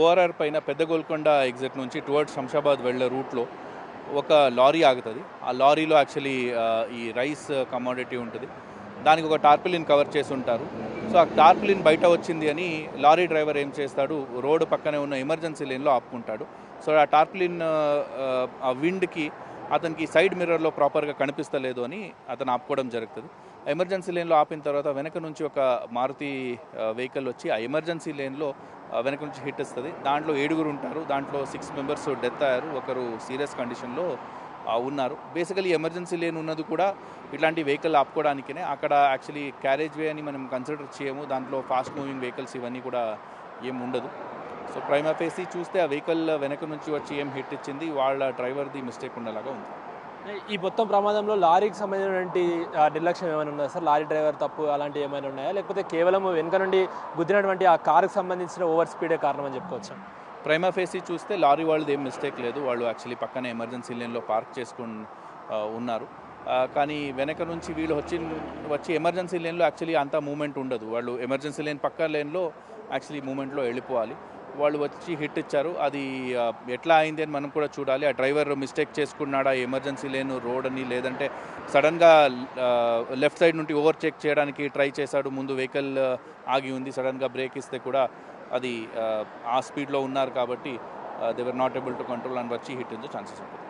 ORR పైన పెద్ద Golconda exit నుంచి టువర్డ్స్ శంషాబాద్ వెళ్ళే రూట్లో ఒక లారీ ఆగుతుంది. ఆ లారీలో యాక్చువల్లీ ఈ రైస్ కమోడిటీ ఉంటుంది. దానికి ఒక టార్పిలిన్ కవర్ చేసి ఉంటారు. సో ఆ టార్పిలిన్ బయట వచ్చింది అని లారీ డ్రైవర్ ఏం చేస్తాడు, రోడ్డు పక్కనే ఉన్న ఎమర్జెన్సీ లేన్లో ఆపుకుంటాడు. సో ఆ టార్పిలిన్ ఆ విండ్కి అతనికి సైడ్ మిర్రర్లో ప్రాపర్గా కనిపిస్తలేదు అని అతను ఆపుకోవడం జరుగుతుంది. ఎమర్జెన్సీ లేన్లో ఆపిన తర్వాత వెనక నుంచి ఒక మారుతి వెహికల్ వచ్చి ఆ ఎమర్జెన్సీ లేన్లో వెనక నుంచి హిట్ ఇస్తుంది. దాంట్లో 7 ఉంటారు. దాంట్లో 6 మెంబర్స్ డెత్ అయ్యారు, ఒకరు సీరియస్ కండిషన్లో ఉన్నారు. బేసికలీ ఎమర్జెన్సీ లేన్ ఉన్నది కూడా ఇట్లాంటి వెహికల్ ఆపుకోవడానికినే. అక్కడ యాక్చువల్లీ క్యారేజ్ వే అని మనం కన్సిడర్ చేయము. దాంట్లో ఫాస్ట్ మూవింగ్ వెహికల్స్ ఇవన్నీ కూడా ఏం ఉండదు. సో ప్రైమా ఫేసి చూస్తే ఆ వెహికల్ వెనక నుంచి వచ్చి ఏం హిట్ ఇచ్చింది, వాళ్ళ డ్రైవర్ది మిస్టేక్ ఉండేలాగా ఉంది. ఈ మొత్తం ప్రమాదంలో లారీకి సంబంధించినటువంటి నిర్లక్ష్యం ఏమైనా ఉందా సార్? లారీ డ్రైవర్ తప్పు అలాంటివి ఏమైనా ఉన్నాయా, లేకపోతే కేవలం వెనుక నుండి గుద్దినటువంటి ఆ కారుకు సంబంధించిన ఓవర్ స్పీడే కారణం అని చెప్పుకోవచ్చా? ప్రైమా ఫేసి చూస్తే లారీ వాళ్ళది ఏం మిస్టేక్ లేదు. వాళ్ళు యాక్చువల్లీ పక్కనే ఎమర్జెన్సీ లేన్లో పార్క్ చేసుకుని ఉన్నారు. కానీ వెనక నుంచి వీళ్ళు వచ్చి ఎమర్జెన్సీ లేన్లో యాక్చువల్లీ అంతా మూమెంట్ ఉండదు. వాళ్ళు ఎమర్జెన్సీ లేన్ పక్క లేన్లో యాక్చువల్లీ మూమెంట్లో వెళ్ళిపోవాలి. వాళ్ళు వచ్చి హిట్ ఇచ్చారు. అది ఎట్లా అయింది అని మనం కూడా చూడాలి. ఆ డ్రైవర్ మిస్టేక్ చేసుకున్నాడా ఎమర్జెన్సీ లేను రోడ్ అని, లేదంటే సడన్గా లెఫ్ట్ సైడ్ నుండి ఓవర్టేక్ చేయడానికి ట్రై చేశాడు, ముందు వెహికల్ ఆగి ఉంది, సడన్గా బ్రేక్ ఇస్తే కూడా అది ఆ స్పీడ్లో ఉన్నారు కాబట్టి they were not able to control అని వచ్చి హిట్ ఇచ్చే ఛాన్సెస్ ఉంటుంది.